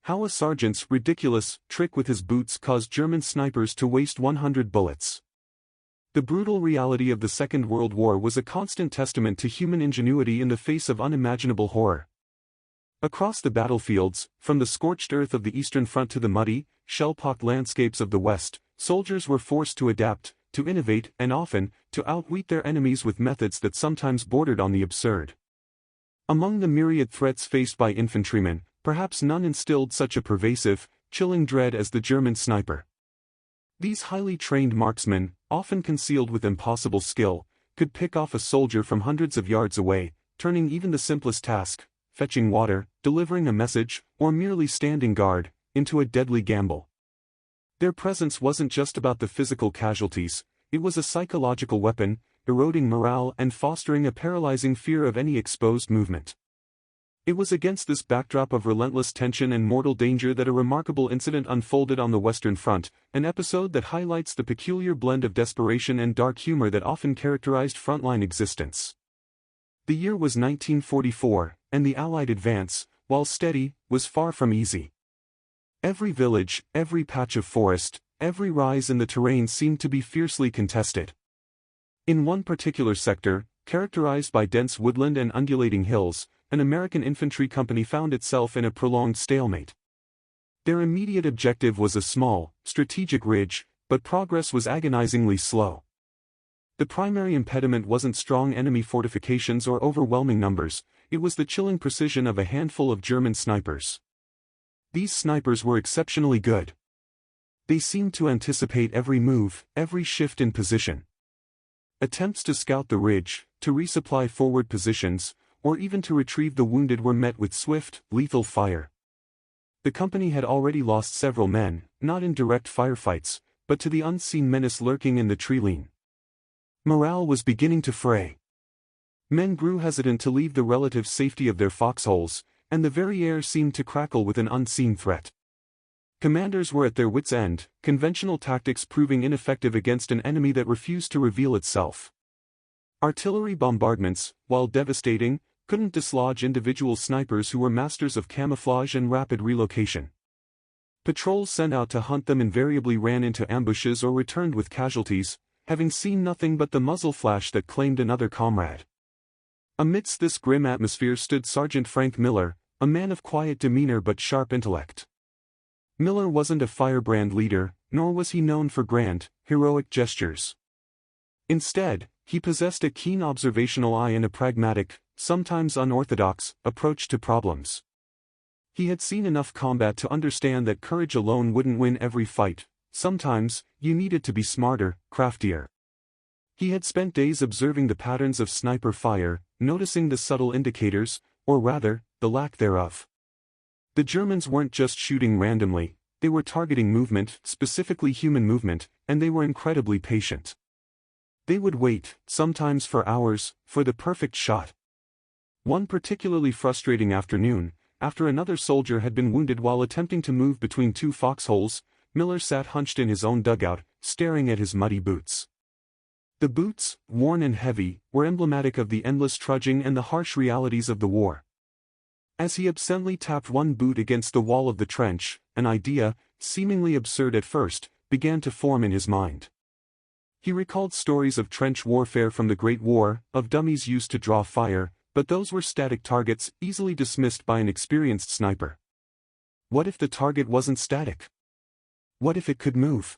How a sergeant's ridiculous trick with his boots caused German snipers to waste 100 bullets. The brutal reality of the Second World War was a constant testament to human ingenuity in the face of unimaginable horror. Across the battlefields, from the scorched earth of the Eastern Front to the muddy, shell-pocked landscapes of the West, soldiers were forced to adapt, to innovate, and often, to outwit their enemies with methods that sometimes bordered on the absurd. Among the myriad threats faced by infantrymen, perhaps none instilled such a pervasive, chilling dread as the German sniper. These highly trained marksmen, often concealed with impossible skill, could pick off a soldier from hundreds of yards away, turning even the simplest task, fetching water, delivering a message, or merely standing guard, into a deadly gamble. Their presence wasn't just about the physical casualties, it was a psychological weapon, eroding morale and fostering a paralyzing fear of any exposed movement. It was against this backdrop of relentless tension and mortal danger that a remarkable incident unfolded on the Western Front, an episode that highlights the peculiar blend of desperation and dark humor that often characterized frontline existence. The year was 1944, and the Allied advance, while steady, was far from easy. Every village, every patch of forest, every rise in the terrain seemed to be fiercely contested. In one particular sector, characterized by dense woodland and undulating hills, an American infantry company found itself in a prolonged stalemate. Their immediate objective was a small, strategic ridge, but progress was agonizingly slow. The primary impediment wasn't strong enemy fortifications or overwhelming numbers, it was the chilling precision of a handful of German snipers. These snipers were exceptionally good. They seemed to anticipate every move, every shift in position. Attempts to scout the ridge, to resupply forward positions, or even to retrieve the wounded were met with swift, lethal fire. The company had already lost several men, not in direct firefights, but to the unseen menace lurking in the treeline. Morale was beginning to fray. Men grew hesitant to leave the relative safety of their foxholes, and the very air seemed to crackle with an unseen threat. Commanders were at their wits' end, conventional tactics proving ineffective against an enemy that refused to reveal itself. Artillery bombardments, while devastating, couldn't dislodge individual snipers who were masters of camouflage and rapid relocation. Patrols sent out to hunt them invariably ran into ambushes or returned with casualties, having seen nothing but the muzzle flash that claimed another comrade. Amidst this grim atmosphere stood Sergeant Frank Miller, a man of quiet demeanor but sharp intellect. Miller wasn't a firebrand leader, nor was he known for grand, heroic gestures. Instead, he possessed a keen observational eye and a pragmatic, sometimes unorthodox, approach to problems. He had seen enough combat to understand that courage alone wouldn't win every fight. Sometimes, you needed to be smarter, craftier. He had spent days observing the patterns of sniper fire, noticing the subtle indicators, or rather, the lack thereof. The Germans weren't just shooting randomly, they were targeting movement, specifically human movement, and they were incredibly patient. They would wait, sometimes for hours, for the perfect shot. One particularly frustrating afternoon, after another soldier had been wounded while attempting to move between two foxholes, Miller sat hunched in his own dugout, staring at his muddy boots. The boots, worn and heavy, were emblematic of the endless trudging and the harsh realities of the war. As he absently tapped one boot against the wall of the trench, an idea, seemingly absurd at first, began to form in his mind. He recalled stories of trench warfare from the Great War, of dummies used to draw fire, but those were static targets easily dismissed by an experienced sniper. What if the target wasn't static? What if it could move?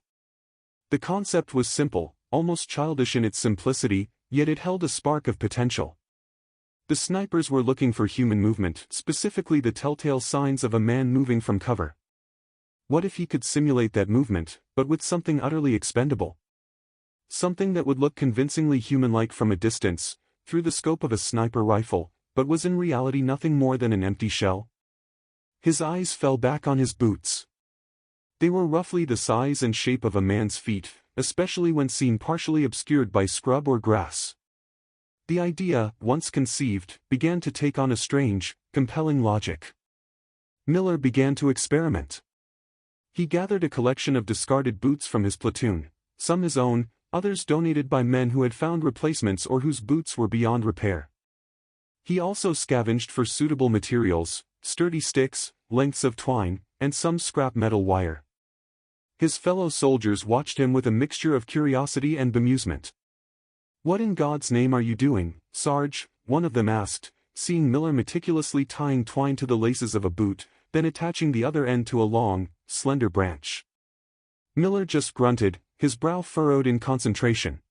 The concept was simple, almost childish in its simplicity, yet it held a spark of potential. The snipers were looking for human movement, specifically the telltale signs of a man moving from cover. What if he could simulate that movement, but with something utterly expendable? Something that would look convincingly human-like from a distance, through the scope of a sniper rifle, but was in reality nothing more than an empty shell? His eyes fell back on his boots. They were roughly the size and shape of a man's feet, especially when seen partially obscured by scrub or grass. The idea, once conceived, began to take on a strange, compelling logic. Miller began to experiment. He gathered a collection of discarded boots from his platoon, some his own, others donated by men who had found replacements or whose boots were beyond repair. He also scavenged for suitable materials, sturdy sticks, lengths of twine, and some scrap metal wire. His fellow soldiers watched him with a mixture of curiosity and bemusement. "What in God's name are you doing, Sarge?" one of them asked, seeing Miller meticulously tying twine to the laces of a boot, then attaching the other end to a long, slender branch. Miller just grunted, his brow furrowed in concentration.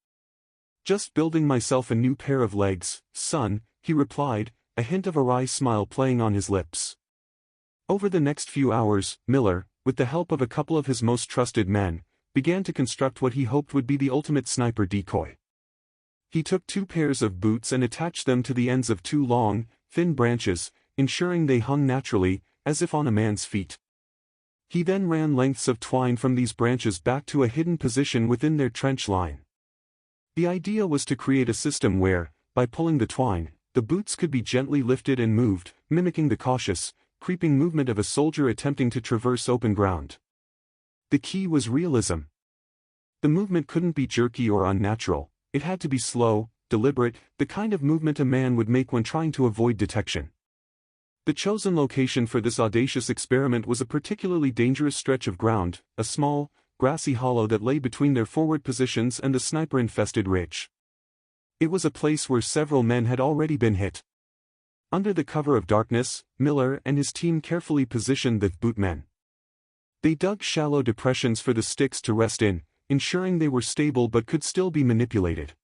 "Just building myself a new pair of legs, son," he replied, a hint of a wry smile playing on his lips. Over the next few hours, Miller, with the help of a couple of his most trusted men, began to construct what he hoped would be the ultimate sniper decoy. He took 2 pairs of boots and attached them to the ends of 2 long, thin branches, ensuring they hung naturally, as if on a man's feet. He then ran lengths of twine from these branches back to a hidden position within their trench line. The idea was to create a system where, by pulling the twine, the boots could be gently lifted and moved, mimicking the cautious, creeping movement of a soldier attempting to traverse open ground. The key was realism. The movement couldn't be jerky or unnatural, it had to be slow, deliberate, the kind of movement a man would make when trying to avoid detection. The chosen location for this audacious experiment was a particularly dangerous stretch of ground, a small, grassy hollow that lay between their forward positions and the sniper-infested ridge. It was a place where several men had already been hit. Under the cover of darkness, Miller and his team carefully positioned the bootmen. They dug shallow depressions for the sticks to rest in, ensuring they were stable but could still be manipulated.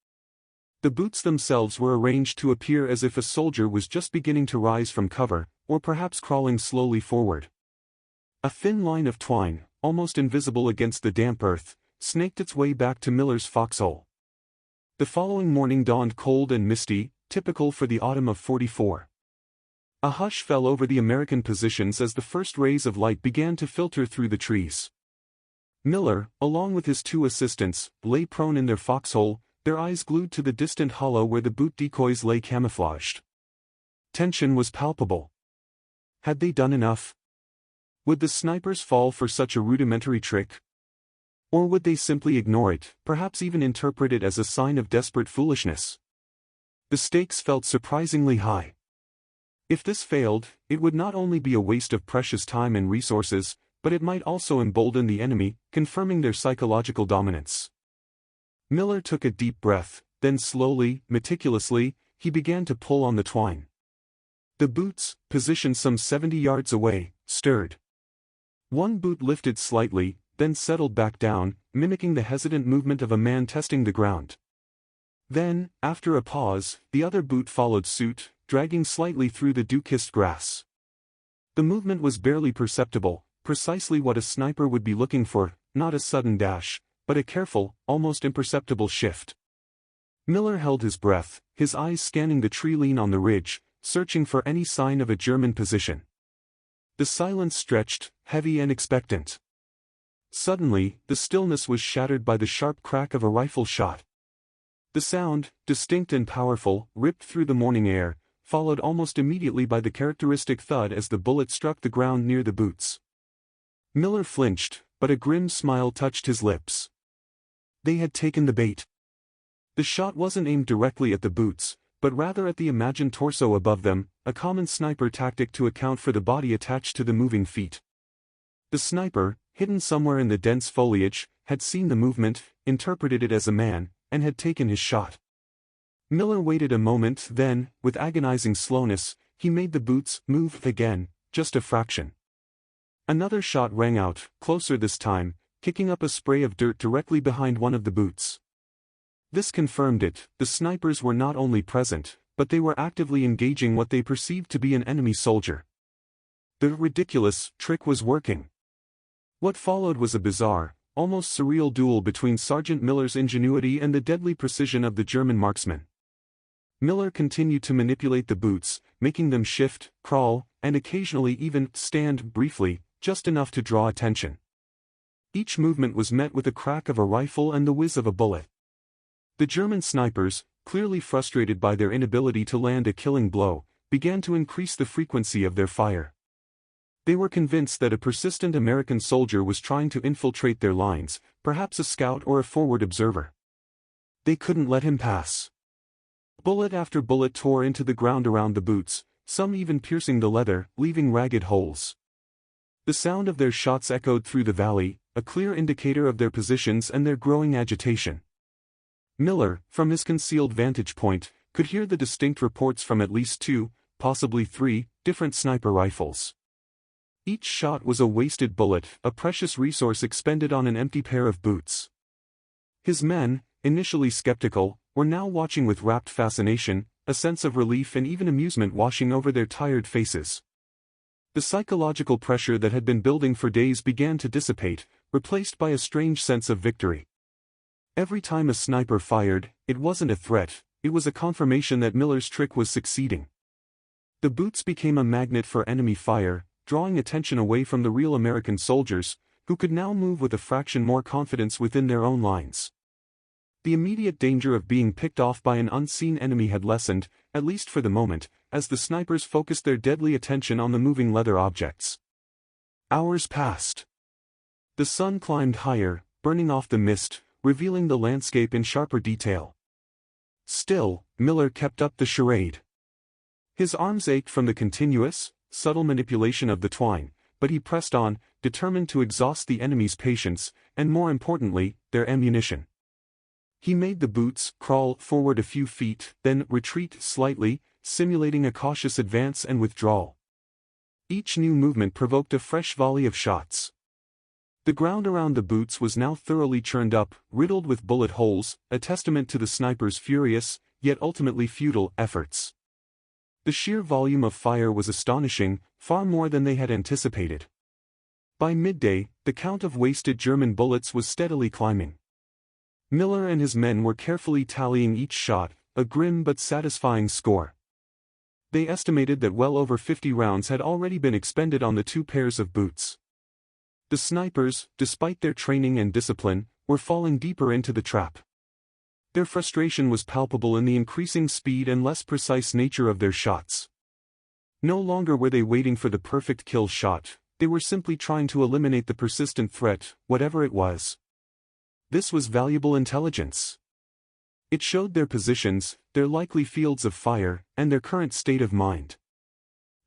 The boots themselves were arranged to appear as if a soldier was just beginning to rise from cover, or perhaps crawling slowly forward. A thin line of twine, almost invisible against the damp earth, snaked its way back to Miller's foxhole. The following morning dawned cold and misty, typical for the autumn of '44. A hush fell over the American positions as the first rays of light began to filter through the trees. Miller, along with his 2 assistants, lay prone in their foxhole, their eyes glued to the distant hollow where the boot decoys lay camouflaged. Tension was palpable. Had they done enough? Would the snipers fall for such a rudimentary trick? Or would they simply ignore it, perhaps even interpret it as a sign of desperate foolishness? The stakes felt surprisingly high. If this failed, it would not only be a waste of precious time and resources, but it might also embolden the enemy, confirming their psychological dominance. Miller took a deep breath, then slowly, meticulously, he began to pull on the twine. The boots, positioned some 70 yards away, stirred. One boot lifted slightly, then settled back down, mimicking the hesitant movement of a man testing the ground. Then, after a pause, the other boot followed suit, dragging slightly through the dew-kissed grass. The movement was barely perceptible, precisely what a sniper would be looking for, not a sudden dash, but a careful, almost imperceptible shift. Miller held his breath, his eyes scanning the tree line on the ridge, searching for any sign of a German position. The silence stretched, heavy and expectant. Suddenly, the stillness was shattered by the sharp crack of a rifle shot. The sound, distinct and powerful, ripped through the morning air, followed almost immediately by the characteristic thud as the bullet struck the ground near the boots. Miller flinched, but a grim smile touched his lips. They had taken the bait. The shot wasn't aimed directly at the boots, but rather at the imagined torso above them, a common sniper tactic to account for the body attached to the moving feet. The sniper, hidden somewhere in the dense foliage, had seen the movement, interpreted it as a man, and had taken his shot. Miller waited a moment, then, with agonizing slowness, he made the boots move again, just a fraction. Another shot rang out, closer this time, kicking up a spray of dirt directly behind one of the boots. This confirmed it, the snipers were not only present, but they were actively engaging what they perceived to be an enemy soldier. The ridiculous trick was working. What followed was a bizarre, almost surreal duel between Sergeant Miller's ingenuity and the deadly precision of the German marksman. Miller continued to manipulate the boots, making them shift, crawl, and occasionally even stand briefly, just enough to draw attention. Each movement was met with a crack of a rifle and the whiz of a bullet. The German snipers, clearly frustrated by their inability to land a killing blow, began to increase the frequency of their fire. They were convinced that a persistent American soldier was trying to infiltrate their lines, perhaps a scout or a forward observer. They couldn't let him pass. Bullet after bullet tore into the ground around the boots, some even piercing the leather, leaving ragged holes. The sound of their shots echoed through the valley, a clear indicator of their positions and their growing agitation. Miller, from his concealed vantage point, could hear the distinct reports from at least 2, possibly 3, different sniper rifles. Each shot was a wasted bullet, a precious resource expended on an empty pair of boots. His men, initially skeptical, were now watching with rapt fascination, a sense of relief and even amusement washing over their tired faces. The psychological pressure that had been building for days began to dissipate, replaced by a strange sense of victory. Every time a sniper fired, it wasn't a threat, it was a confirmation that Miller's trick was succeeding. The boots became a magnet for enemy fire, drawing attention away from the real American soldiers, who could now move with a fraction more confidence within their own lines. The immediate danger of being picked off by an unseen enemy had lessened, at least for the moment, as the snipers focused their deadly attention on the moving leather objects. Hours passed. The sun climbed higher, burning off the mist, revealing the landscape in sharper detail. Still, Miller kept up the charade. His arms ached from the continuous, subtle manipulation of the twine, but he pressed on, determined to exhaust the enemy's patience, and more importantly, their ammunition. He made the boots crawl forward a few feet, then retreat slightly, simulating a cautious advance and withdrawal. Each new movement provoked a fresh volley of shots. The ground around the boots was now thoroughly churned up, riddled with bullet holes, a testament to the snipers' furious, yet ultimately futile, efforts. The sheer volume of fire was astonishing, far more than they had anticipated. By midday, the count of wasted German bullets was steadily climbing. Miller and his men were carefully tallying each shot, a grim but satisfying score. They estimated that well over 50 rounds had already been expended on the 2 pairs of boots. The snipers, despite their training and discipline, were falling deeper into the trap. Their frustration was palpable in the increasing speed and less precise nature of their shots. No longer were they waiting for the perfect kill shot, they were simply trying to eliminate the persistent threat, whatever it was. This was valuable intelligence. It showed their positions, their likely fields of fire, and their current state of mind.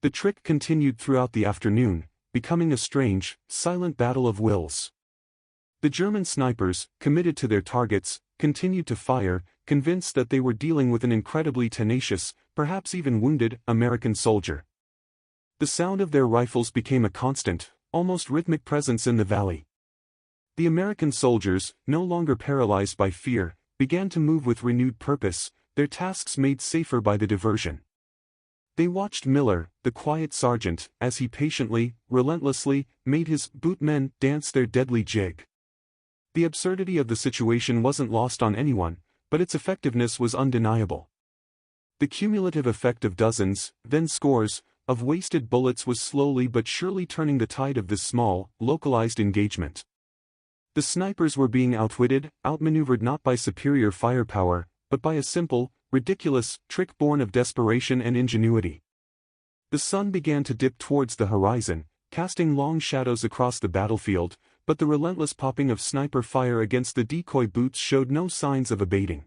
The trick continued throughout the afternoon, becoming a strange, silent battle of wills. The German snipers, committed to their targets, continued to fire, convinced that they were dealing with an incredibly tenacious, perhaps even wounded, American soldier. The sound of their rifles became a constant, almost rhythmic presence in the valley. The American soldiers, no longer paralyzed by fear, began to move with renewed purpose, their tasks made safer by the diversion. They watched Miller, the quiet sergeant, as he patiently, relentlessly, made his boot men dance their deadly jig. The absurdity of the situation wasn't lost on anyone, but its effectiveness was undeniable. The cumulative effect of dozens, then scores, of wasted bullets was slowly but surely turning the tide of this small, localized engagement. The snipers were being outwitted, outmaneuvered not by superior firepower, but by a simple, ridiculous, trick born of desperation and ingenuity. The sun began to dip towards the horizon, casting long shadows across the battlefield, but the relentless popping of sniper fire against the decoy boots showed no signs of abating.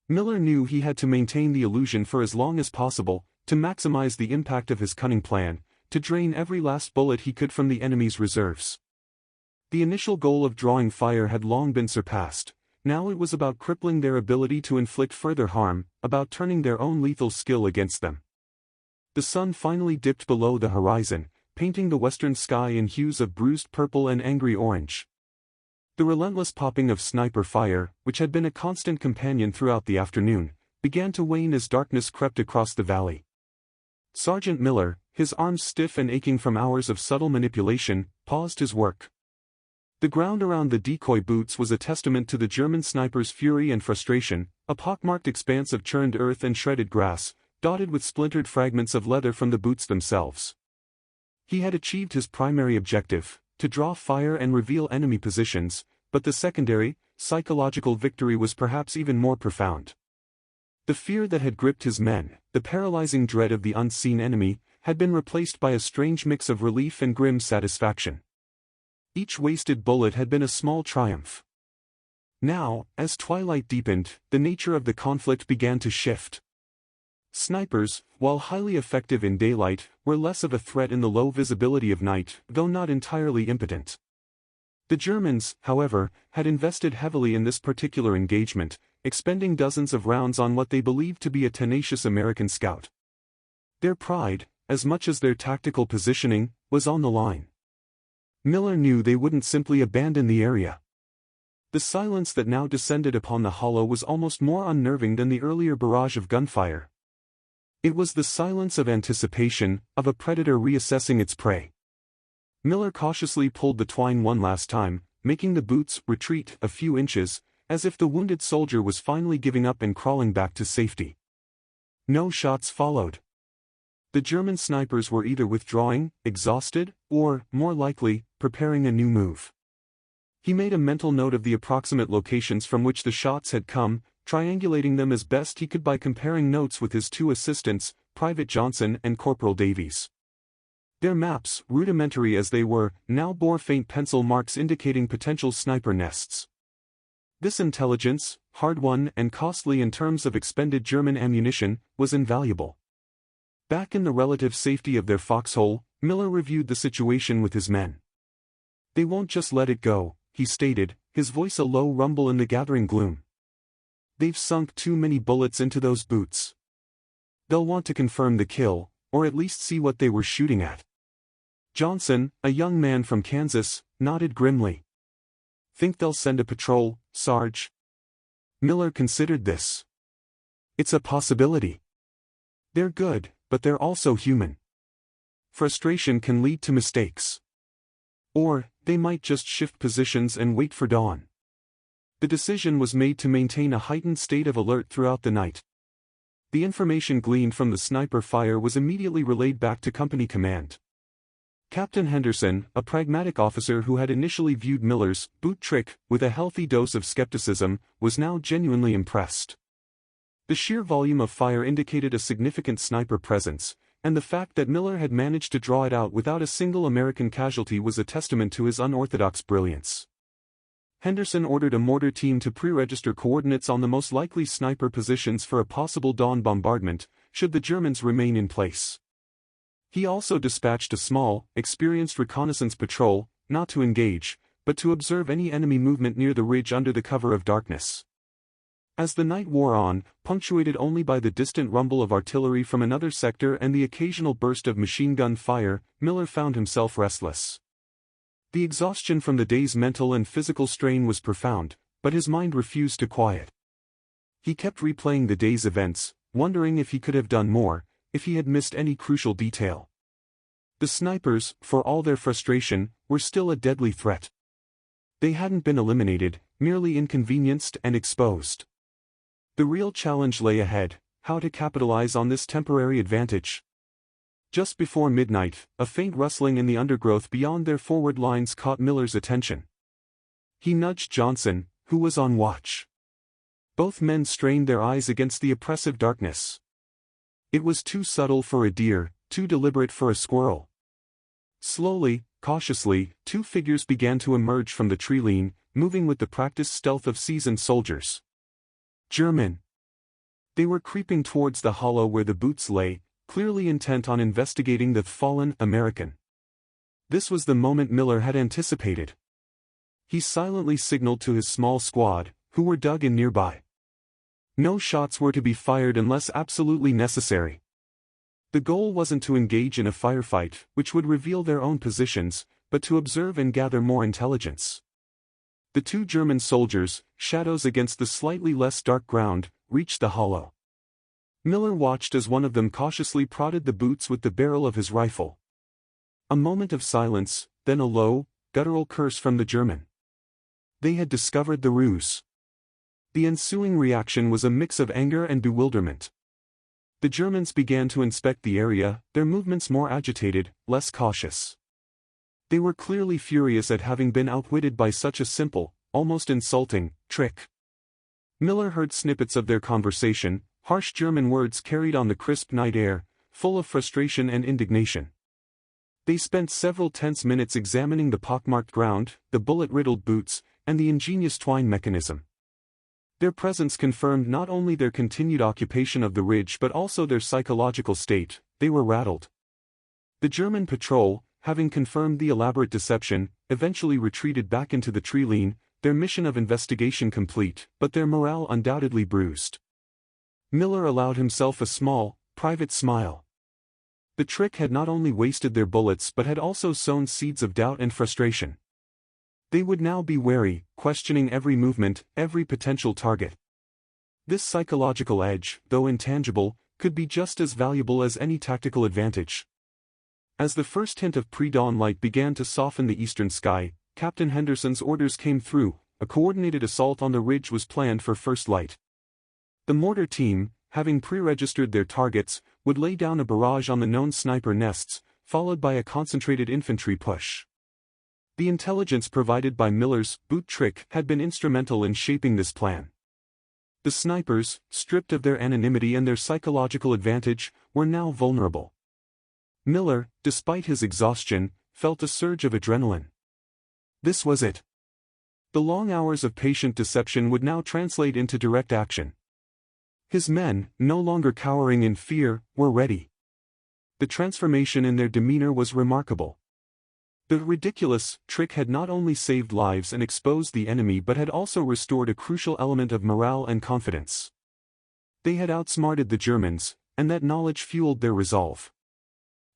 Miller knew he had to maintain the illusion for as long as possible, to maximize the impact of his cunning plan, to drain every last bullet he could from the enemy's reserves. The initial goal of drawing fire had long been surpassed, now it was about crippling their ability to inflict further harm, about turning their own lethal skill against them. The sun finally dipped below the horizon, painting the western sky in hues of bruised purple and angry orange. The relentless popping of sniper fire, which had been a constant companion throughout the afternoon, began to wane as darkness crept across the valley. Sergeant Miller, his arms stiff and aching from hours of subtle manipulation, paused his work. The ground around the decoy boots was a testament to the German snipers' fury and frustration, a pockmarked expanse of churned earth and shredded grass, dotted with splintered fragments of leather from the boots themselves. He had achieved his primary objective, to draw fire and reveal enemy positions, but the secondary, psychological victory was perhaps even more profound. The fear that had gripped his men, the paralyzing dread of the unseen enemy, had been replaced by a strange mix of relief and grim satisfaction. Each wasted bullet had been a small triumph. Now, as twilight deepened, the nature of the conflict began to shift. Snipers, while highly effective in daylight, were less of a threat in the low visibility of night, though not entirely impotent. The Germans, however, had invested heavily in this particular engagement, expending dozens of rounds on what they believed to be a tenacious American scout. Their pride, as much as their tactical positioning, was on the line. Miller knew they wouldn't simply abandon the area. The silence that now descended upon the hollow was almost more unnerving than the earlier barrage of gunfire. It was the silence of anticipation, of a predator reassessing its prey. Miller cautiously pulled the twine one last time, making the boots retreat a few inches, as if the wounded soldier was finally giving up and crawling back to safety. No shots followed. The German snipers were either withdrawing, exhausted, or, more likely, preparing a new move. He made a mental note of the approximate locations from which the shots had come, triangulating them as best he could by comparing notes with his two assistants, Private Johnson and Corporal Davies. Their maps, rudimentary as they were, now bore faint pencil marks indicating potential sniper nests. This intelligence, hard-won and costly in terms of expended German ammunition, was invaluable. Back in the relative safety of their foxhole, Miller reviewed the situation with his men. "They won't just let it go," he stated, his voice a low rumble in the gathering gloom. "They've sunk too many bullets into those boots. They'll want to confirm the kill, or at least see what they were shooting at." Johnson, a young man from Kansas, nodded grimly. "Think they'll send a patrol, Sarge?" Miller considered this. "It's a possibility. They're good, but they're also human. Frustration can lead to mistakes. Or, they might just shift positions and wait for dawn." The decision was made to maintain a heightened state of alert throughout the night. The information gleaned from the sniper fire was immediately relayed back to company command. Captain Henderson, a pragmatic officer who had initially viewed Miller's boot trick with a healthy dose of skepticism, was now genuinely impressed. The sheer volume of fire indicated a significant sniper presence, and the fact that Miller had managed to draw it out without a single American casualty was a testament to his unorthodox brilliance. Henderson ordered a mortar team to pre-register coordinates on the most likely sniper positions for a possible dawn bombardment, should the Germans remain in place. He also dispatched a small, experienced reconnaissance patrol, not to engage, but to observe any enemy movement near the ridge under the cover of darkness. As the night wore on, punctuated only by the distant rumble of artillery from another sector and the occasional burst of machine gun fire, Miller found himself restless. The exhaustion from the day's mental and physical strain was profound, but his mind refused to quiet. He kept replaying the day's events, wondering if he could have done more, if he had missed any crucial detail. The snipers, for all their frustration, were still a deadly threat. They hadn't been eliminated, merely inconvenienced and exposed. The real challenge lay ahead: how to capitalize on this temporary advantage. Just before midnight, a faint rustling in the undergrowth beyond their forward lines caught Miller's attention. He nudged Johnson, who was on watch. Both men strained their eyes against the oppressive darkness. It was too subtle for a deer, too deliberate for a squirrel. Slowly, cautiously, two figures began to emerge from the tree-line, moving with the practiced stealth of seasoned soldiers. German. They were creeping towards the hollow where the boots lay, clearly intent on investigating the fallen American. This was the moment Miller had anticipated. He silently signaled to his small squad, who were dug in nearby. No shots were to be fired unless absolutely necessary. The goal wasn't to engage in a firefight, which would reveal their own positions, but to observe and gather more intelligence. The two German soldiers, shadows against the slightly less dark ground, reached the hollow. Miller watched as one of them cautiously prodded the boots with the barrel of his rifle. A moment of silence, then a low, guttural curse from the German. They had discovered the ruse. The ensuing reaction was a mix of anger and bewilderment. The Germans began to inspect the area, their movements more agitated, less cautious. They were clearly furious at having been outwitted by such a simple, almost insulting, trick. Miller heard snippets of their conversation, harsh German words carried on the crisp night air, full of frustration and indignation. They spent several tense minutes examining the pockmarked ground, the bullet-riddled boots, and the ingenious twine mechanism. Their presence confirmed not only their continued occupation of the ridge but also their psychological state. They were rattled. The German patrol, having confirmed the elaborate deception, eventually retreated back into the tree line, their mission of investigation complete, but their morale undoubtedly bruised. Miller allowed himself a small, private smile. The trick had not only wasted their bullets but had also sown seeds of doubt and frustration. They would now be wary, questioning every movement, every potential target. This psychological edge, though intangible, could be just as valuable as any tactical advantage. As the first hint of pre-dawn light began to soften the eastern sky, Captain Henderson's orders came through. A coordinated assault on the ridge was planned for first light. The mortar team, having pre-registered their targets, would lay down a barrage on the known sniper nests, followed by a concentrated infantry push. The intelligence provided by Miller's boot trick had been instrumental in shaping this plan. The snipers, stripped of their anonymity and their psychological advantage, were now vulnerable. Miller, despite his exhaustion, felt a surge of adrenaline. This was it. The long hours of patient deception would now translate into direct action. His men, no longer cowering in fear, were ready. The transformation in their demeanor was remarkable. The ridiculous trick had not only saved lives and exposed the enemy but had also restored a crucial element of morale and confidence. They had outsmarted the Germans, and that knowledge fueled their resolve.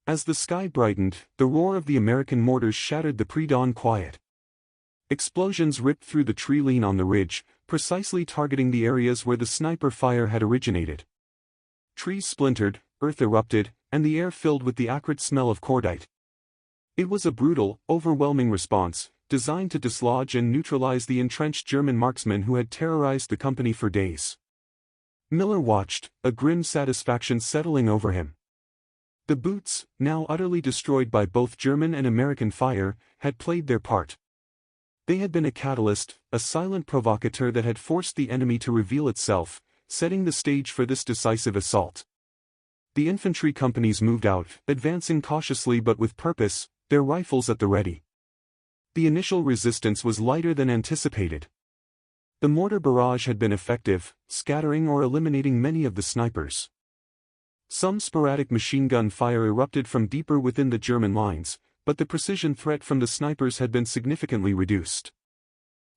As the sky brightened, the roar of the American mortars shattered the pre-dawn quiet. Explosions ripped through the tree line on the ridge, precisely targeting the areas where the sniper fire had originated. Trees splintered, earth erupted, and the air filled with the acrid smell of cordite. It was a brutal, overwhelming response, designed to dislodge and neutralize the entrenched German marksmen who had terrorized the company for days. Miller watched, a grim satisfaction settling over him. The boots, now utterly destroyed by both German and American fire, had played their part. They had been a catalyst, a silent provocateur that had forced the enemy to reveal itself, setting the stage for this decisive assault. The infantry companies moved out, advancing cautiously but with purpose, their rifles at the ready. The initial resistance was lighter than anticipated. The mortar barrage had been effective, scattering or eliminating many of the snipers. Some sporadic machine gun fire erupted from deeper within the German lines, but the precision threat from the snipers had been significantly reduced.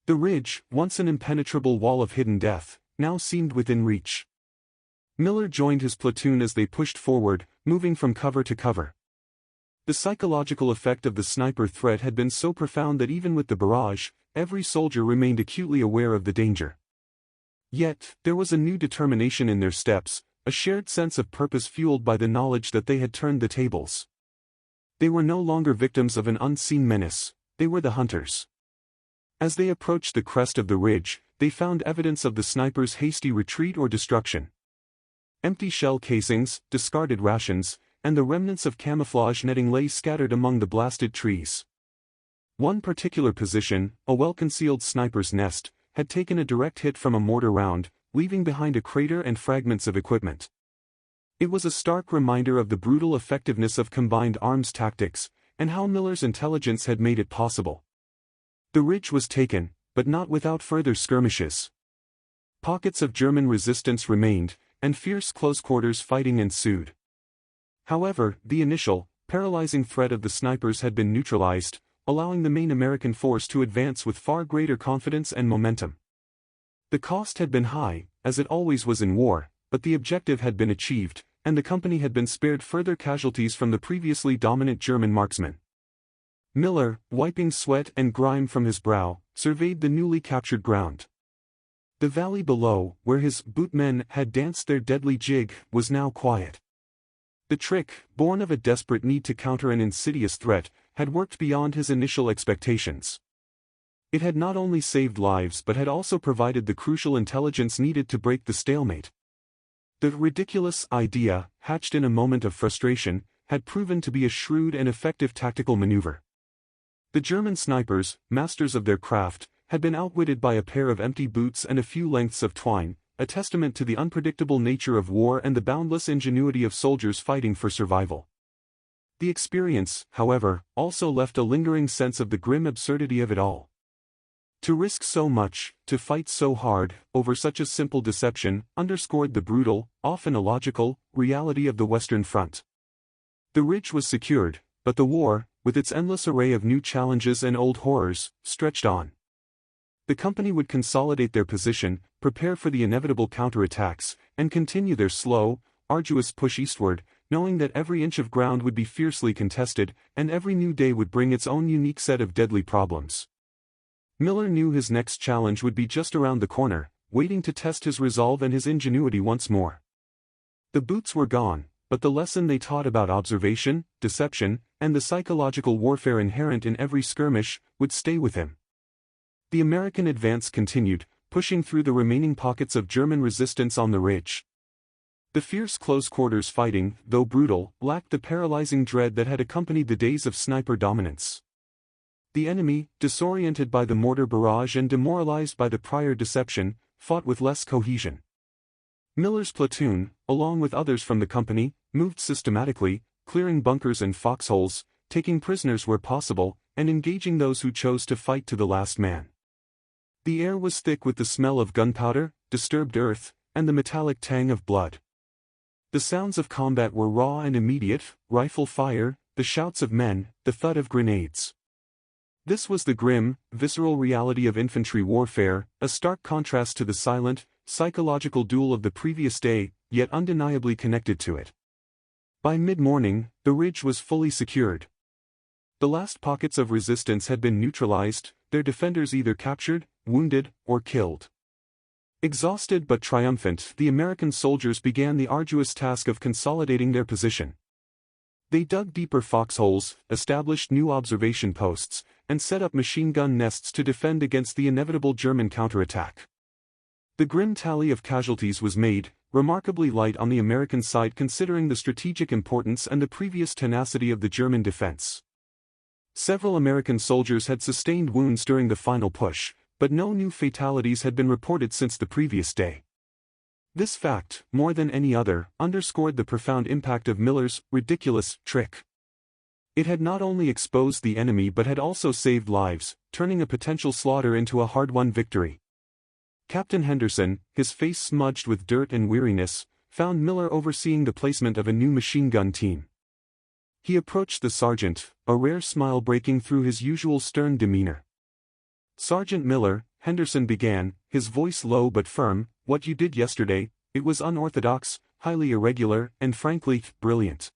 The ridge, once an impenetrable wall of hidden death, now seemed within reach. Miller joined his platoon as they pushed forward, moving from cover to cover. The psychological effect of the sniper threat had been so profound that even with the barrage, every soldier remained acutely aware of the danger. Yet, there was a new determination in their steps, a shared sense of purpose fueled by the knowledge that they had turned the tables. They were no longer victims of an unseen menace, they were the hunters. As they approached the crest of the ridge, they found evidence of the snipers' hasty retreat or destruction. Empty shell casings, discarded rations, and the remnants of camouflage netting lay scattered among the blasted trees. One particular position, a well-concealed sniper's nest, had taken a direct hit from a mortar round, leaving behind a crater and fragments of equipment. It was a stark reminder of the brutal effectiveness of combined arms tactics, and how Miller's intelligence had made it possible. The ridge was taken, but not without further skirmishes. Pockets of German resistance remained, and fierce close-quarters fighting ensued. However, the initial, paralyzing threat of the snipers had been neutralized, allowing the main American force to advance with far greater confidence and momentum. The cost had been high, as it always was in war, but the objective had been achieved, and the company had been spared further casualties from the previously dominant German marksmen. Miller, wiping sweat and grime from his brow, surveyed the newly captured ground. The valley below, where his bootmen had danced their deadly jig, was now quiet. The trick, born of a desperate need to counter an insidious threat, had worked beyond his initial expectations. It had not only saved lives but had also provided the crucial intelligence needed to break the stalemate. The ridiculous idea, hatched in a moment of frustration, had proven to be a shrewd and effective tactical maneuver. The German snipers, masters of their craft, had been outwitted by a pair of empty boots and a few lengths of twine, a testament to the unpredictable nature of war and the boundless ingenuity of soldiers fighting for survival. The experience, however, also left a lingering sense of the grim absurdity of it all. To risk so much, to fight so hard, over such a simple deception, underscored the brutal, often illogical, reality of the Western Front. The ridge was secured, but the war, with its endless array of new challenges and old horrors, stretched on. The company would consolidate their position, prepare for the inevitable counterattacks, and continue their slow, arduous push eastward, knowing that every inch of ground would be fiercely contested, and every new day would bring its own unique set of deadly problems. Miller knew his next challenge would be just around the corner, waiting to test his resolve and his ingenuity once more. The boots were gone, but the lesson they taught about observation, deception, and the psychological warfare inherent in every skirmish, would stay with him. The American advance continued, pushing through the remaining pockets of German resistance on the ridge. The fierce close-quarters fighting, though brutal, lacked the paralyzing dread that had accompanied the days of sniper dominance. The enemy, disoriented by the mortar barrage and demoralized by the prior deception, fought with less cohesion. Miller's platoon, along with others from the company, moved systematically, clearing bunkers and foxholes, taking prisoners where possible, and engaging those who chose to fight to the last man. The air was thick with the smell of gunpowder, disturbed earth, and the metallic tang of blood. The sounds of combat were raw and immediate: rifle fire, the shouts of men, the thud of grenades. This was the grim, visceral reality of infantry warfare, a stark contrast to the silent, psychological duel of the previous day, yet undeniably connected to it. By mid-morning, the ridge was fully secured. The last pockets of resistance had been neutralized, their defenders either captured, wounded, or killed. Exhausted but triumphant, the American soldiers began the arduous task of consolidating their position. They dug deeper foxholes, established new observation posts, and set up machine gun nests to defend against the inevitable German counterattack. The grim tally of casualties was made, remarkably light on the American side considering the strategic importance and the previous tenacity of the German defense. Several American soldiers had sustained wounds during the final push, but no new fatalities had been reported since the previous day. This fact, more than any other, underscored the profound impact of Miller's ridiculous trick. It had not only exposed the enemy but had also saved lives, turning a potential slaughter into a hard-won victory. Captain Henderson, his face smudged with dirt and weariness, found Miller overseeing the placement of a new machine gun team. He approached the sergeant, a rare smile breaking through his usual stern demeanor. "Sergeant Miller," Henderson began, his voice low but firm, "what you did yesterday, it was unorthodox, highly irregular, and frankly, brilliant."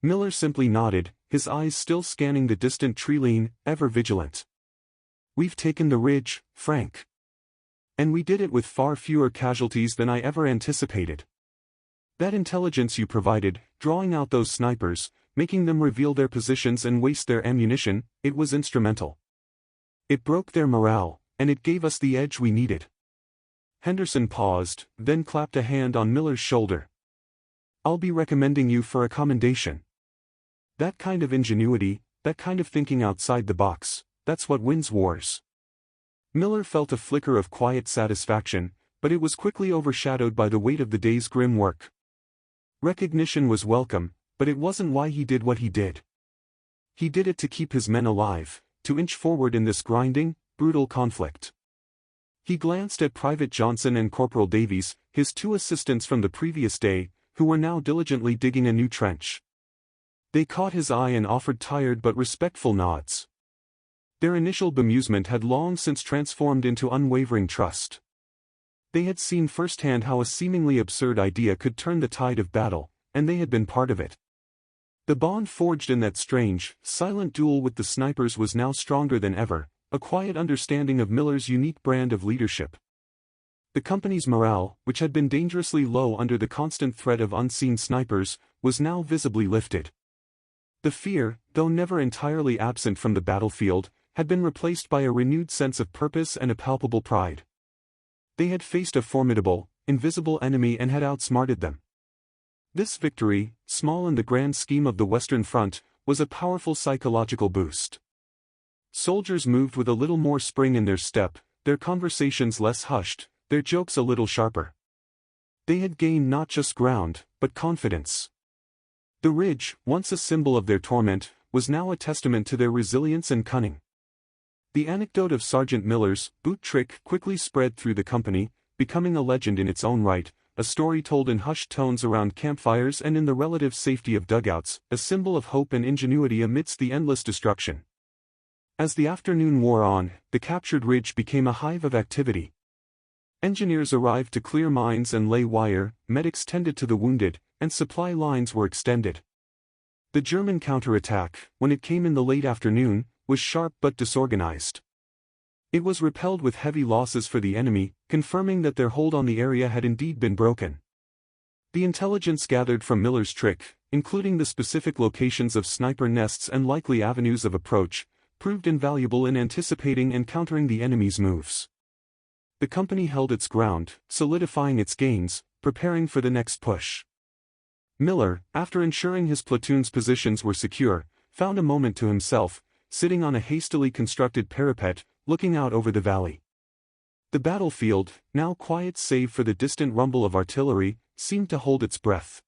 Miller simply nodded, his eyes still scanning the distant tree line, ever vigilant. "We've taken the ridge, Frank. And we did it with far fewer casualties than I ever anticipated. That intelligence you provided, drawing out those snipers, making them reveal their positions and waste their ammunition, it was instrumental. It broke their morale, and it gave us the edge we needed." Henderson paused, then clapped a hand on Miller's shoulder. "I'll be recommending you for a commendation. That kind of ingenuity, that kind of thinking outside the box, that's what wins wars." Miller felt a flicker of quiet satisfaction, but it was quickly overshadowed by the weight of the day's grim work. Recognition was welcome, but it wasn't why he did what he did. He did it to keep his men alive, to inch forward in this grinding, brutal conflict. He glanced at Private Johnson and Corporal Davies, his two assistants from the previous day, who were now diligently digging a new trench. They caught his eye and offered tired but respectful nods. Their initial bemusement had long since transformed into unwavering trust. They had seen firsthand how a seemingly absurd idea could turn the tide of battle, and they had been part of it. The bond forged in that strange, silent duel with the snipers was now stronger than ever, a quiet understanding of Miller's unique brand of leadership. The company's morale, which had been dangerously low under the constant threat of unseen snipers, was now visibly lifted. The fear, though never entirely absent from the battlefield, had been replaced by a renewed sense of purpose and a palpable pride. They had faced a formidable, invisible enemy and had outsmarted them. This victory, small in the grand scheme of the Western Front, was a powerful psychological boost. Soldiers moved with a little more spring in their step, their conversations less hushed, their jokes a little sharper. They had gained not just ground, but confidence. The ridge, once a symbol of their torment, was now a testament to their resilience and cunning. The anecdote of Sergeant Miller's boot trick quickly spread through the company, becoming a legend in its own right, a story told in hushed tones around campfires and in the relative safety of dugouts, a symbol of hope and ingenuity amidst the endless destruction. As the afternoon wore on, the captured ridge became a hive of activity. Engineers arrived to clear mines and lay wire, medics tended to the wounded, and supply lines were extended. The German counterattack, when it came in the late afternoon, was sharp but disorganized. It was repelled with heavy losses for the enemy, confirming that their hold on the area had indeed been broken. The intelligence gathered from Miller's trick, including the specific locations of sniper nests and likely avenues of approach, proved invaluable in anticipating and countering the enemy's moves. The company held its ground, solidifying its gains, preparing for the next push. Miller, after ensuring his platoon's positions were secure, found a moment to himself, sitting on a hastily constructed parapet, looking out over the valley. The battlefield, now quiet save for the distant rumble of artillery, seemed to hold its breath.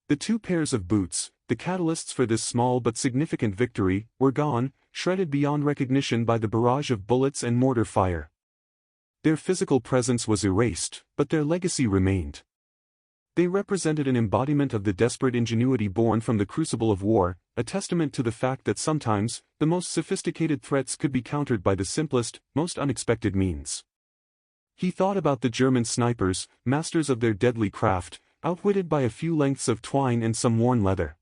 The 2 pairs of boots, the catalysts for this small but significant victory, were gone, shredded beyond recognition by the barrage of bullets and mortar fire. Their physical presence was erased, but their legacy remained. They represented an embodiment of the desperate ingenuity born from the crucible of war, a testament to the fact that sometimes, the most sophisticated threats could be countered by the simplest, most unexpected means. He thought about the German snipers, masters of their deadly craft, outwitted by a few lengths of twine and some worn leather.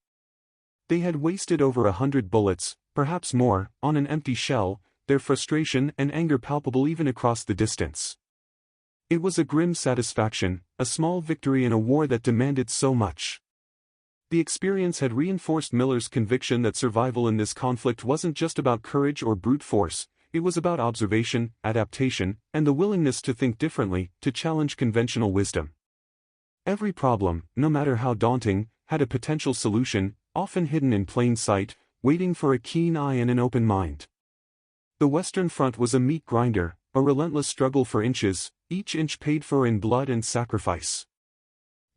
They had wasted over 100 bullets, perhaps more, on an empty shell, their frustration and anger palpable even across the distance. It was a grim satisfaction, a small victory in a war that demanded so much. The experience had reinforced Miller's conviction that survival in this conflict wasn't just about courage or brute force, it was about observation, adaptation, and the willingness to think differently, to challenge conventional wisdom. Every problem, no matter how daunting, had a potential solution, often hidden in plain sight, waiting for a keen eye and an open mind. The Western Front was a meat grinder, a relentless struggle for inches, each inch paid for in blood and sacrifice.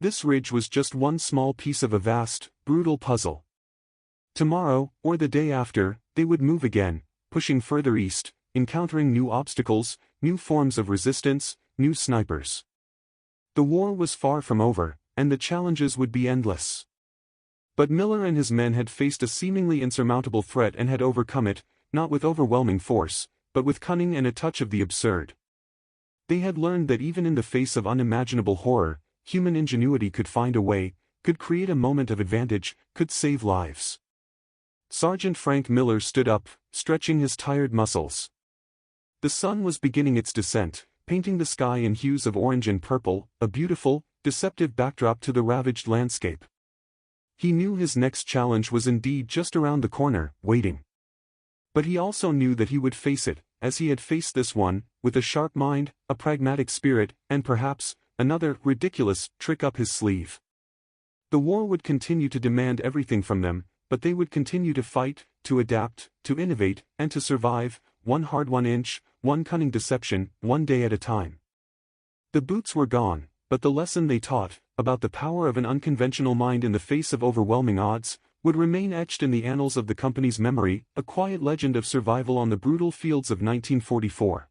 This ridge was just one small piece of a vast, brutal puzzle. Tomorrow, or the day after, they would move again, pushing further east, encountering new obstacles, new forms of resistance, new snipers. The war was far from over, and the challenges would be endless. But Miller and his men had faced a seemingly insurmountable threat and had overcome it, not with overwhelming force, but with cunning and a touch of the absurd. They had learned that even in the face of unimaginable horror, human ingenuity could find a way, could create a moment of advantage, could save lives. Sergeant Frank Miller stood up, stretching his tired muscles. The sun was beginning its descent, painting the sky in hues of orange and purple, a beautiful, deceptive backdrop to the ravaged landscape. He knew his next challenge was indeed just around the corner, waiting. But he also knew that he would face it, as he had faced this one, with a sharp mind, a pragmatic spirit, and perhaps, another ridiculous trick up his sleeve. The war would continue to demand everything from them, but they would continue to fight, to adapt, to innovate, and to survive, one hard-won inch, one cunning deception, one day at a time. The boots were gone, but the lesson they taught, about the power of an unconventional mind in the face of overwhelming odds, would remain etched in the annals of the company's memory, a quiet legend of survival on the brutal fields of 1944.